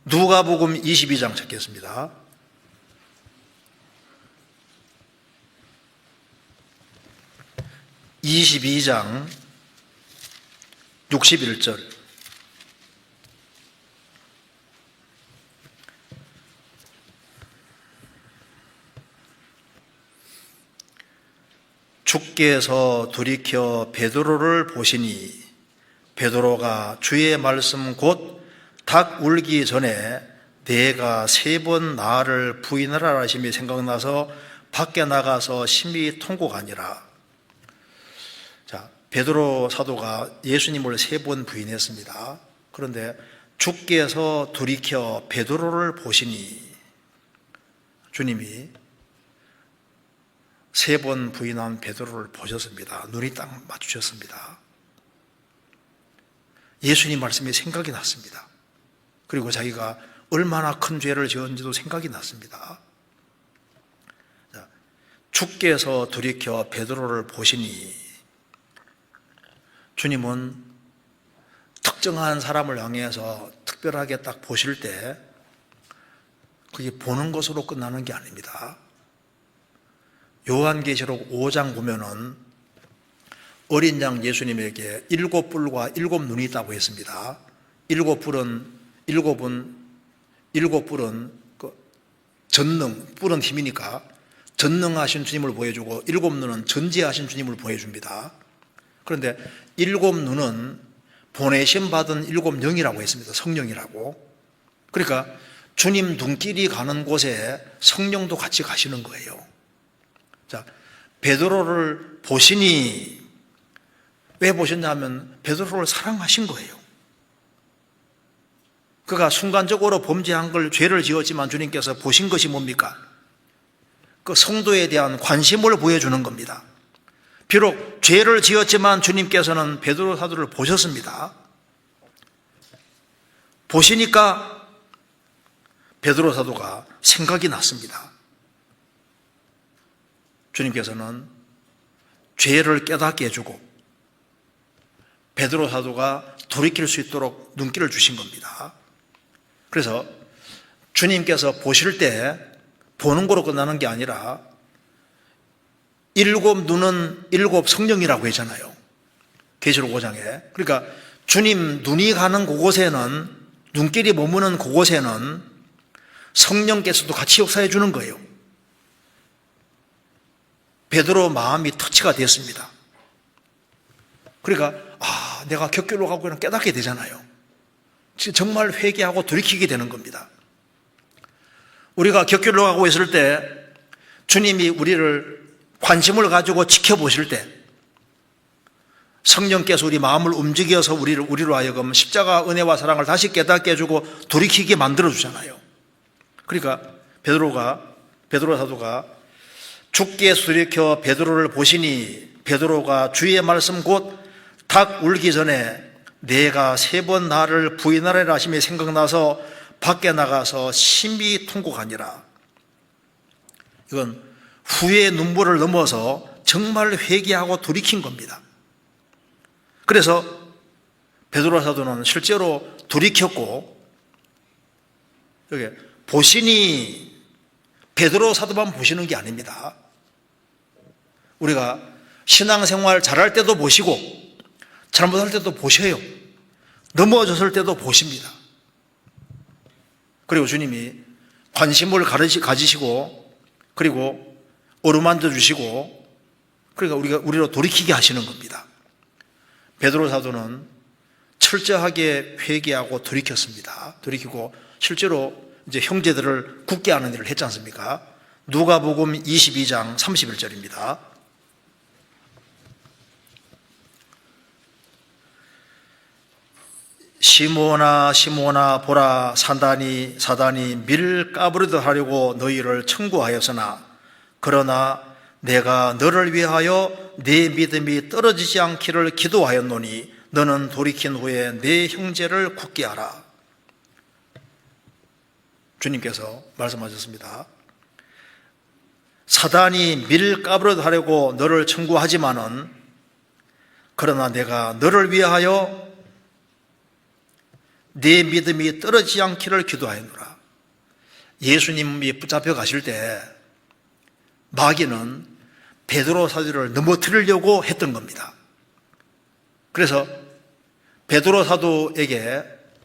누가복음 22장 찾겠습니다. (22장) 61절. 주께서 돌이켜 베드로를 보시니 베드로가 주의 말씀 곧 닭 울기 전에 내가 3번 나를 부인하라 하심이 생각나서 밖에 나가서 심히 통곡하니라. 자, 베드로 사도가 예수님을 3번 부인했습니다. 그런데 주께서 돌이켜 베드로를 보시니, 주님이 3번 부인한 베드로를 보셨습니다. 눈이 딱 맞추셨습니다. 예수님 말씀이 생각이 났습니다. 그리고 자기가 얼마나 큰 죄를 지었는지도 생각이 났습니다. 자, 주께서 돌이켜 베드로를 보시니, 주님은 특정한 사람을 향해서 특별하게 딱 보실 때 그게 보는 것으로 끝나는 게 아닙니다. 요한계시록 5장 보면은 어린 양 예수님에게 7뿔과 7눈이 있다고 했습니다. 7뿔은 그 전능, 뿔은 힘이니까 전능하신 주님을 보여주고 7눈은 전지하신 주님을 보여줍니다. 그런데 7눈은 보내심 받은 7영이라고 했습니다. 성령이라고. 그러니까 주님 눈길이 가는 곳에 성령도 같이 가시는 거예요. 자, 베드로를 보시니, 왜 보셨냐면 베드로를 사랑하신 거예요. 그가 순간적으로 범죄한 걸, 죄를 지었지만 주님께서 보신 것이 뭡니까? 그 성도에 대한 관심을 보여주는 겁니다. 비록 죄를 지었지만 주님께서는 베드로 사도를 보셨습니다. 보시니까 베드로 사도가 생각이 났습니다. 주님께서는 죄를 깨닫게 해주고 베드로 사도가 돌이킬 수 있도록 눈길을 주신 겁니다. 그래서 주님께서 보실 때 보는 거로 끝나는 게 아니라 7눈은 7 성령이라고 했잖아요. 계시록 5장에. 그러니까 주님 눈이 가는 그곳에는, 눈길이 머무는 그곳에는 성령께서도 같이 역사해 주는 거예요. 베드로 마음이 터치가 됐습니다. 그러니까 내가 격결로 가고 있는 깨닫게 되잖아요. 정말 회개하고 돌이키게 되는 겁니다. 우리가 격결로 가고 있을 때 주님이 우리를 관심을 가지고 지켜보실 때 성령께서 우리 마음을 움직여서 우리로 하여금 십자가 은혜와 사랑을 다시 깨닫게 해주고 돌이키게 만들어주잖아요. 그러니까 베드로 사도가 주께서 돌이켜 베드로를 보시니 베드로가 주의 말씀 곧 닭 울기 전에 내가 3번 나를 부인하리라 하심이 생각나서 밖에 나가서 심히 통곡하니라. 이건 후회의 눈물을 넘어서 정말 회개하고 돌이킨 겁니다. 그래서 베드로 사도는 실제로 돌이켰고, 여기 보시니 베드로 사도만 보시는 게 아닙니다. 우리가 신앙생활 잘할 때도 보시고 잘못할 때도 보셔요. 넘어졌을 때도 보십니다. 그리고 주님이 관심을 가지시고 그리고 어루만져 주시고 그러니까 우리로 돌이키게 하시는 겁니다. 베드로 사도는 철저하게 회개하고 돌이켰습니다. 돌이키고 실제로 이제 형제들을 굳게 하는 일을 했지 않습니까? 누가복음 22장 31절입니다. 시몬아 시몬아 보라 사단이 밀 까부리듯 하려고 너희를 청구하였으나 그러나 내가 너를 위하여 네 믿음이 떨어지지 않기를 기도하였노니 너는 돌이킨 후에 네 형제를 굳게 하라. 주님께서 말씀하셨습니다. 사단이 밀 까부리듯 하려고 너를 청구하지만은 그러나 내가 너를 위하여 내 믿음이 떨어지지 않기를 기도하였노라. 예수님이 붙잡혀 가실 때 마귀는 베드로 사도를 넘어뜨리려고 했던 겁니다. 그래서 베드로 사도에게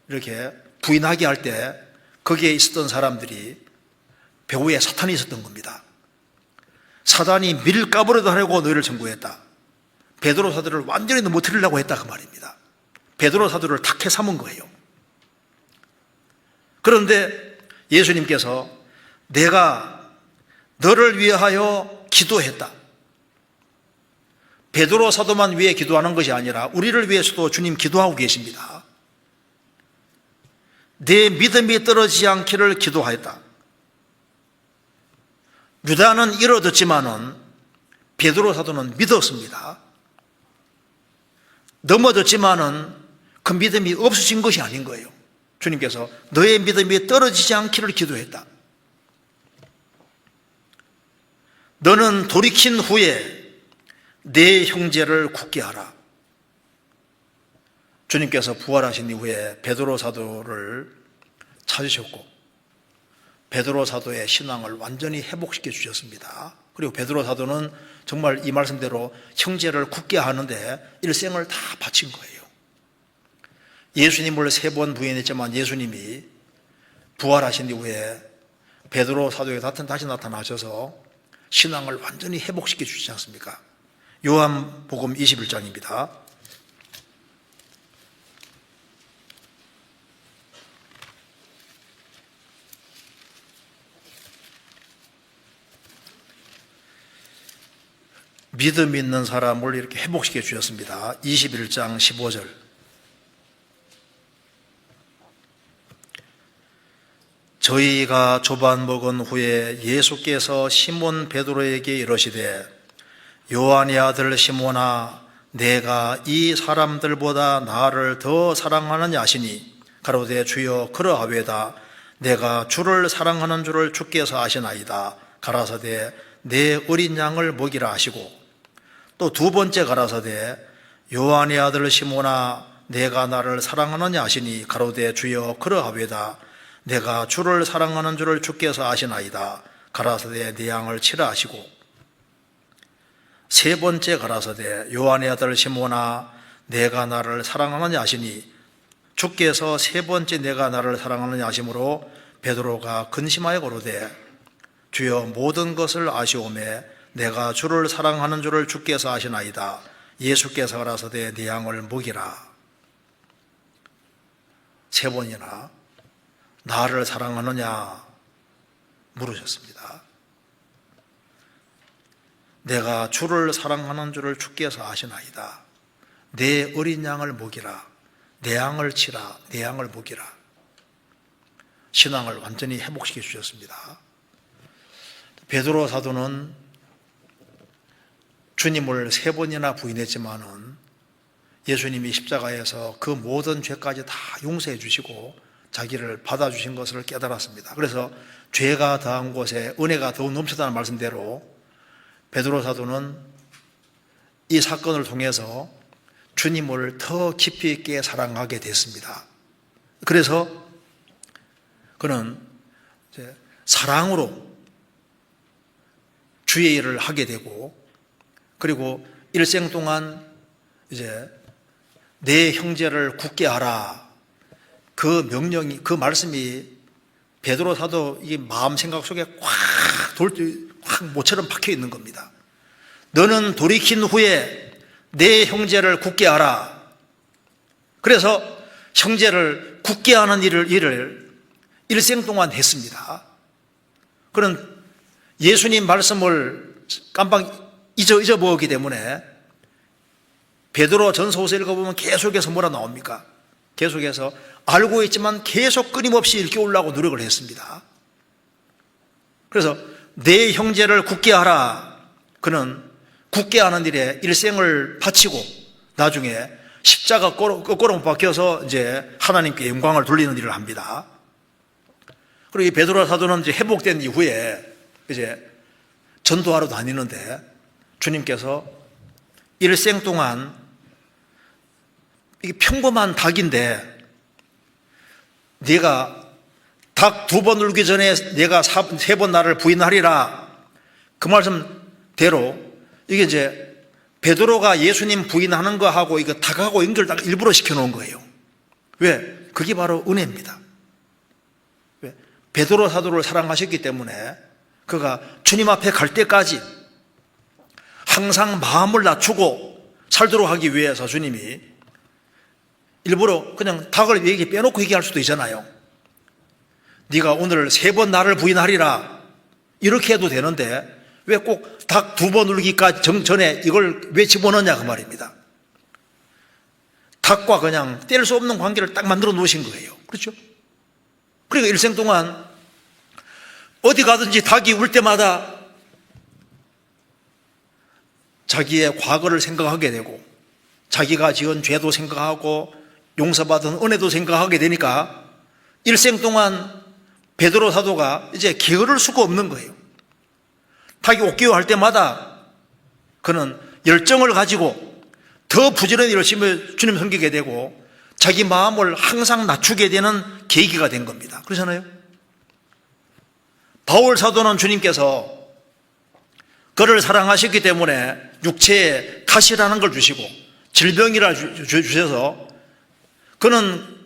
이렇게 부인하게 할 때 거기에 있었던 사람들이 배후에 사탄이 있었던 겁니다. 사단이 밀 까버려도 하려고 너희를 청구했다. 베드로 사도를 완전히 넘어뜨리려고 했다 그 말입니다. 베드로 사도를 탁해 삼은 거예요. 그런데 예수님께서 내가 너를 위하여 기도했다. 베드로 사도만 위해 기도하는 것이 아니라 우리를 위해서도 주님 기도하고 계십니다. 내 믿음이 떨어지지 않기를 기도하였다. 유다는 잃어듣지만은 베드로 사도는 믿었습니다. 넘어졌지만은 그 믿음이 없어진 것이 아닌 거예요. 주님께서 너의 믿음이 떨어지지 않기를 기도했다. 너는 돌이킨 후에 내 형제를 굳게 하라. 주님께서 부활하신 이후에 베드로 사도를 찾으셨고 베드로 사도의 신앙을 완전히 회복시켜 주셨습니다. 그리고 베드로 사도는 정말 이 말씀대로 형제를 굳게 하는데 일생을 다 바친 거예요. 예수님을 3번 부인했지만 예수님이 부활하신 이후에 베드로 사도에게 다시 나타나셔서 신앙을 완전히 회복시켜 주시지 않습니까? 요한복음 21장입니다. 믿음 있는 사람을 이렇게 회복시켜 주셨습니다. 21장 15절. 저희가 조반 먹은 후에 예수께서 시몬 베드로에게 이르시되 요한의 아들 시몬아 내가 이 사람들보다 나를 더 사랑하느냐 하시니 가로되 주여 그러하외다. 내가 주를 사랑하는 줄을 주께서 아시나이다. 가라사대 내 어린 양을 먹이라 하시고 또 2번째 가라사대 요한의 아들 시몬아 내가 나를 사랑하느냐 하시니 가로되 주여 그러하외다. 내가 주를 사랑하는 줄을 주께서 아시나이다. 가라사대 내 양을 치라 하시고 3번째 가라사대 요한의 아들 시몬아 내가 나를 사랑하느냐 하시니 주께서 3번째 내가 나를 사랑하느냐 하심으로 베드로가 근심하여 고르되 주여 모든 것을 아시오매 내가 주를 사랑하는 줄을 주께서 아시나이다. 예수께서 가라사대 내 양을 먹이라. 3번이나 나를 사랑하느냐 물으셨습니다. 내가 주를 사랑하는 줄을 주께서 아시나이다. 내 어린 양을 먹이라. 내 양을 치라. 내 양을 먹이라. 신앙을 완전히 회복시켜 주셨습니다. 베드로 사도는 주님을 3번이나 부인했지만은 예수님이 십자가에서 그 모든 죄까지 다 용서해 주시고 자기를 받아주신 것을 깨달았습니다. 그래서 죄가 더한 곳에 은혜가 더욱 넘쳐다는 말씀대로 베드로 사도는 이 사건을 통해서 주님을 더 깊이 있게 사랑하게 됐습니다. 그래서 그는 이제 사랑으로 주의 일을 하게 되고 그리고 일생 동안 이제 내 형제를 굳게 하라. 그 명령이, 그 말씀이 베드로 사도 이 마음 생각 속에 확 모처럼 박혀 있는 겁니다. 너는 돌이킨 후에 내 형제를 굳게 하라. 그래서 형제를 굳게 하는 일을 일생 동안 했습니다. 그런 예수님 말씀을 깜빡 잊어먹었기 때문에 베드로 전서서 읽어보면 계속해서 뭐라 나옵니까? 계속해서 알고 있지만 계속 끊임없이 읽혀오려고 노력을 했습니다. 그래서 내 형제를 굳게 하라. 그는 굳게 하는 일에 일생을 바치고 나중에 십자가 거꾸로 못 박혀서 이제 하나님께 영광을 돌리는 일을 합니다. 그리고 이 베드로 사도는 이제 회복된 이후에 이제 전도하러 다니는데 주님께서 일생 동안 이게 평범한 닭인데 네가 닭 2번 울기 전에 내가 3번 나를 부인하리라. 그 말씀대로 이게 이제 베드로가 예수님 부인하는 거하고 이거 닭하고 연결딱 일부러 시켜놓은 거예요. 왜? 그게 바로 은혜입니다. 왜? 베드로 사도를 사랑하셨기 때문에 그가 주님 앞에 갈 때까지 항상 마음을 낮추고 살도록 하기 위해서 주님이 일부러 그냥 닭을 얘기 빼놓고 얘기할 수도 있잖아요. 네가 오늘 3번 나를 부인하리라 이렇게 해도 되는데 왜 꼭 닭 2번 울기까지 전에 이걸 왜 집어넣냐 그 말입니다. 닭과 그냥 뗄 수 없는 관계를 딱 만들어 놓으신 거예요. 그렇죠? 그러니까 일생 동안 어디 가든지 닭이 울 때마다 자기의 과거를 생각하게 되고 자기가 지은 죄도 생각하고 용서받은 은혜도 생각하게 되니까 일생 동안 베드로 사도가 이제 게으를 수가 없는 거예요. 닭이 옥기요 할 때마다 그는 열정을 가지고 더 부지런히 열심히 주님 섬기게 되고 자기 마음을 항상 낮추게 되는 계기가 된 겁니다. 그렇잖아요? 바울 사도는 주님께서 그를 사랑하셨기 때문에 육체에 가시라는 걸 주시고 질병이라 주셔서 그는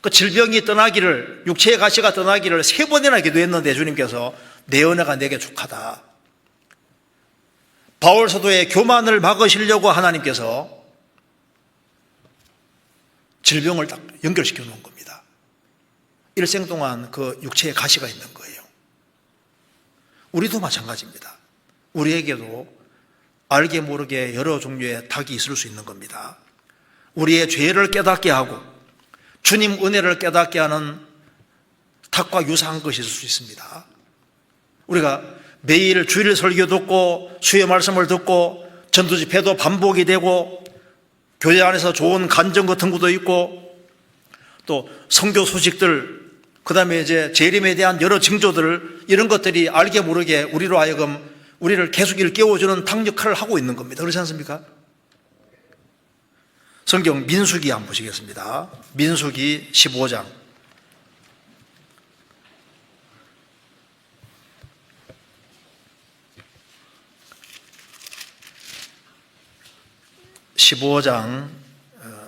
그 질병이 떠나기를, 육체의 가시가 떠나기를 3번이나 기도했는데 주님께서 내 은혜가 내게 족하다. 바울 사도의 교만을 막으시려고 하나님께서 질병을 딱 연결시켜 놓은 겁니다. 일생 동안 그 육체에 가시가 있는 거예요. 우리도 마찬가지입니다. 우리에게도 알게 모르게 여러 종류의 닭이 있을 수 있는 겁니다. 우리의 죄를 깨닫게 하고 주님 은혜를 깨닫게 하는 닭과 유사한 것이 있을 수 있습니다. 우리가 매일 주일 설교 듣고 주의 말씀을 듣고 전도 집회도 반복이 되고 교회 안에서 좋은 간증 같은 것도 있고 또 선교 소식들 그 다음에 이제 재림에 대한 여러 징조들 이런 것들이 알게 모르게 우리로 하여금 우리를 계속 일깨워주는 닭 역할을 하고 있는 겁니다. 그렇지 않습니까? 성경 민수기 한번 보시겠습니다. 민수기 15장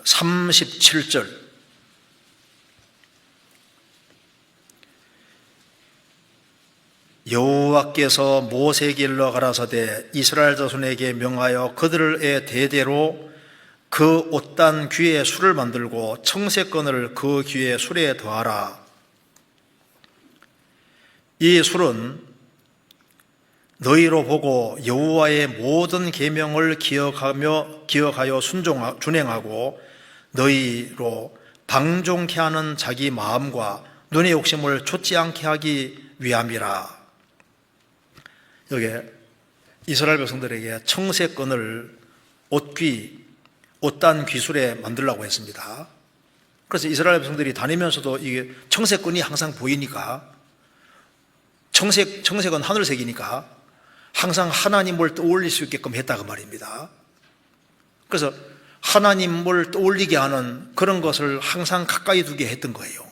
37절 여호와께서 모세에게 일러 가라사대 이스라엘 자손에게 명하여 그들의 대대로 그 옷단 귀에 술을 만들고 청새끈을 그 귀에 술에 더하라. 이 술은 너희로 보고 여호와의 모든 계명을 기억하여 준행하고 너희로 방종케 하는 자기 마음과 눈의 욕심을 좇지 않게 하기 위함이라. 여기 이스라엘 백성들에게 청새끈을 옷단 귀술에 만들라고 했습니다. 그래서 이스라엘 백성들이 다니면서도 이게 청새끈이 항상 보이니까 청색은 하늘색이니까 항상 하나님을 떠올릴 수 있게끔 했다고 말입니다. 그래서 하나님을 떠올리게 하는 그런 것을 항상 가까이 두게 했던 거예요.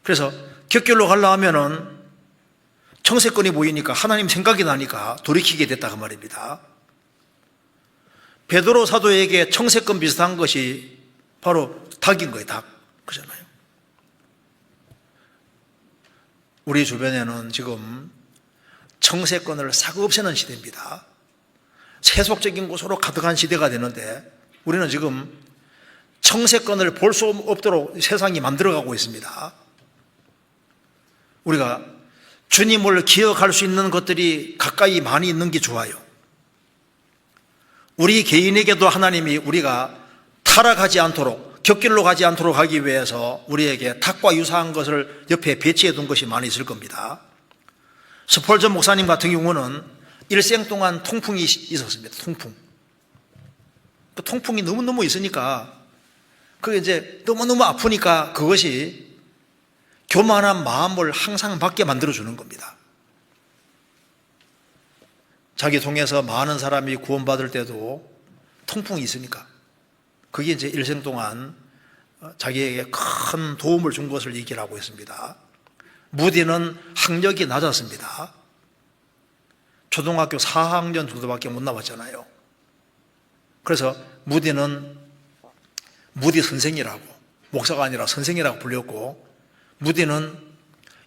그래서 곁길로 가려 하면은 청색끈이 보이니까 하나님 생각이 나니까 돌이키게 됐다고 말입니다. 베드로 사도에게 청색끈 비슷한 것이 바로 닭인 거예요. 닭. 그잖아요. 우리 주변에는 지금 청색끈을 싹 없애는 시대입니다. 세속적인 곳으로 가득한 시대가 되는데 우리는 지금 청색끈을 볼 수 없도록 세상이 만들어가고 있습니다. 우리가 주님을 기억할 수 있는 것들이 가까이 많이 있는 게 좋아요. 우리 개인에게도 하나님이 우리가 타락하지 않도록 곁길로 가지 않도록 하기 위해서 우리에게 닭과 유사한 것을 옆에 배치해 둔 것이 많이 있을 겁니다. 스펄전 목사님 같은 경우는 일생 동안 통풍이 있었습니다. 통풍. 그 통풍이 너무너무 있으니까 그게 이제 너무너무 아프니까 그것이 교만한 마음을 항상 받게 만들어주는 겁니다. 자기 통해서 많은 사람이 구원받을 때도 통풍이 있으니까 그게 이제 일생 동안 자기에게 큰 도움을 준 것을 얘기를 하고 있습니다. 무디는 학력이 낮았습니다. 초등학교 4학년 정도밖에 못 나왔잖아요. 그래서 무디는 무디 선생이라고, 목사가 아니라 선생이라고 불렸고, 무디는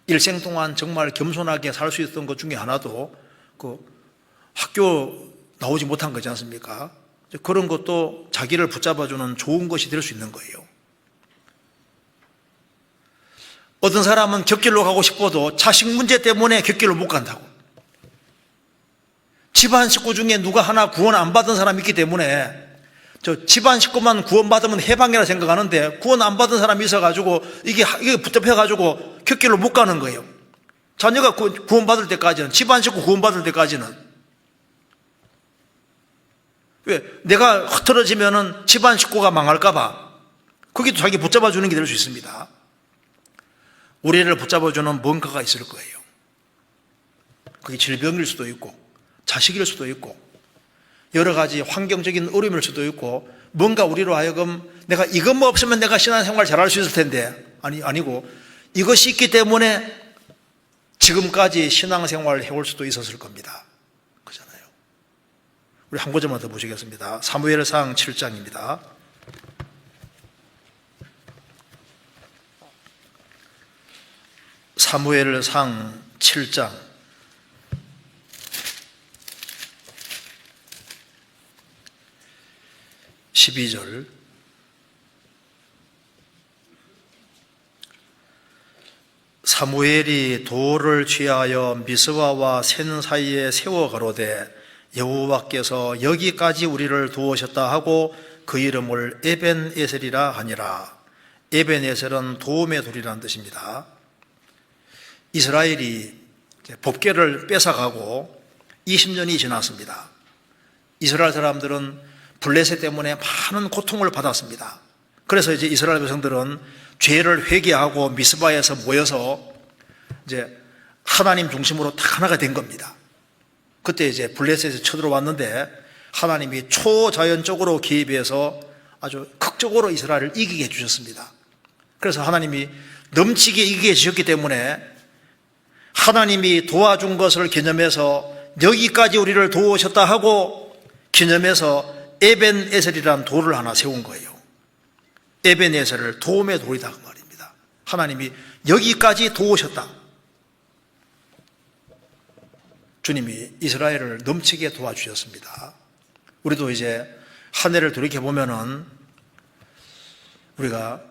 일생 동안 정말 겸손하게 살 수 있었던 것 중에 하나도 그 학교 나오지 못한 거지 않습니까? 그런 것도 자기를 붙잡아주는 좋은 것이 될 수 있는 거예요. 어떤 사람은 격길로 가고 싶어도 자식 문제 때문에 격길로 못 간다고. 집안 식구 중에 누가 하나 구원 안 받은 사람이 있기 때문에 저 집안 식구만 구원받으면 해방이라 생각하는데 구원 안 받은 사람이 있어가지고 이게 붙잡혀가지고 격길로 못 가는 거예요. 자녀가 구원받을 때까지는, 집안 식구 구원받을 때까지는. 왜? 내가 흐트러지면은 집안 식구가 망할까봐 거기도 자기 붙잡아주는 게 될 수 있습니다. 우리를 붙잡아주는 뭔가가 있을 거예요. 그게 질병일 수도 있고, 자식일 수도 있고, 여러 가지 환경적인 어려움일 수도 있고, 뭔가 우리로 하여금 내가 이것만 없으면 내가 신앙생활 잘할 수 있을 텐데, 아니고 이것이 있기 때문에 지금까지 신앙생활을 해올 수도 있었을 겁니다. 그렇잖아요. 우리 한 구절만 더 보시겠습니다. 사무엘상 7장입니다. 사무엘상 7장 12절. 사무엘이 돌을 취하여 미스바와 센 사이에 세워 가로되 여호와께서 여기까지 우리를 도우셨다 하고 그 이름을 에벤에셀이라 하니라. 에벤에셀은 도움의 돌이라는 뜻입니다. 이스라엘이 법궤를 뺏어가고 20년이 지났습니다. 이스라엘 사람들은 블레셋 때문에 많은 고통을 받았습니다. 그래서 이제 이스라엘 백성들은 죄를 회개하고 미스바에서 모여서 이제 하나님 중심으로 딱 하나가 된 겁니다. 그때 이제 블레셋에 쳐들어왔는데 하나님이 초자연적으로 개입해서 아주 극적으로 이스라엘을 이기게 해주셨습니다. 그래서 하나님이 넘치게 이기게 해주셨기 때문에 하나님이 도와준 것을 기념해서 여기까지 우리를 도우셨다 하고 기념해서 에벤에셀이라는 돌을 하나 세운 거예요. 에벤에셀을 도움의 돌이다 그 말입니다. 하나님이 여기까지 도우셨다. 주님이 이스라엘을 넘치게 도와주셨습니다. 우리도 이제 한 해를 돌이켜보면은 우리가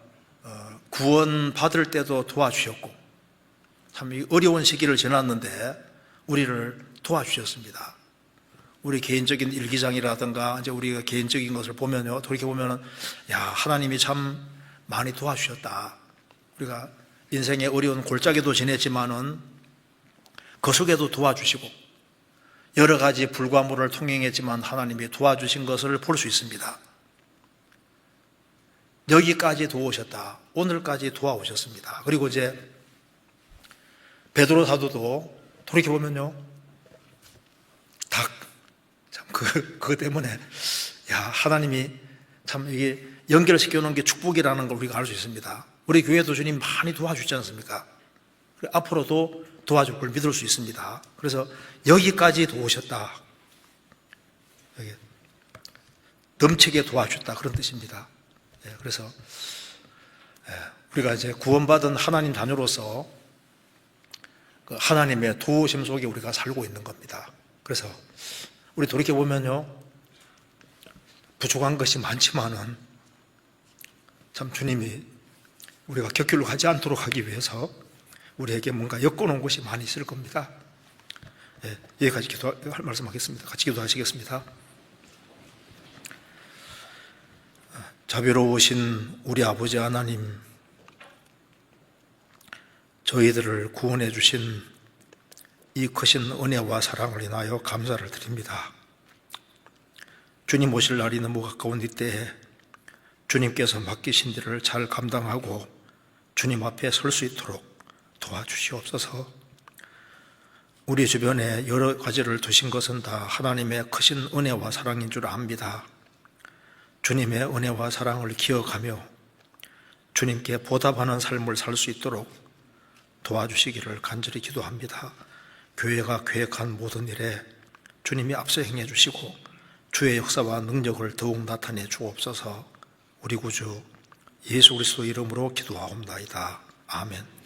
구원 받을 때도 도와주셨고 참 어려운 시기를 지났는데 우리를 도와주셨습니다. 우리 개인적인 일기장이라든가 이제 우리가 개인적인 것을 보면요, 돌이켜보면은 야, 하나님이 참 많이 도와주셨다. 우리가 인생의 어려운 골짜기도 지냈지만은 그 속에도 도와주시고 여러 가지 불과물을 통행했지만 하나님이 도와주신 것을 볼 수 있습니다. 여기까지 도우셨다. 오늘까지 도와오셨습니다. 그리고 이제 베드로 사도도 돌이켜보면요, 그거 때문에, 야, 하나님이 참 이게 연결시켜 놓은 게 축복이라는 걸 우리가 알 수 있습니다. 우리 교회도 주님 많이 도와주지 않습니까? 앞으로도 도와줄 걸 믿을 수 있습니다. 그래서 여기까지 도우셨다. 여기 넘치게 도와줬다. 그런 뜻입니다. 그래서 우리가 이제 구원받은 하나님 자녀로서 그 하나님의 도우심 속에 우리가 살고 있는 겁니다. 그래서 우리 돌이켜보면요, 부족한 것이 많지만은 참 주님이 우리가 격길로 가지 않도록 하기 위해서 우리에게 뭔가 엮어놓은 것이 많이 있을 겁니다. 여기까지 기도할 말씀하겠습니다. 같이 기도하시겠습니다. 자비로우신 우리 아버지 하나님, 저희들을 구원해 주신 이 크신 은혜와 사랑을 인하여 감사를 드립니다. 주님 오실 날이 너무 가까운 이때에 주님께서 맡기신 일을 잘 감당하고 주님 앞에 설 수 있도록 도와주시옵소서. 우리 주변에 여러 가지를 두신 것은 다 하나님의 크신 은혜와 사랑인 줄 압니다. 주님의 은혜와 사랑을 기억하며 주님께 보답하는 삶을 살 수 있도록 도와주시기를 간절히 기도합니다. 교회가 계획한 모든 일에 주님이 앞서 행해 주시고 주의 역사와 능력을 더욱 나타내 주옵소서. 우리 구주 예수 그리스도 이름으로 기도하옵나이다. 아멘.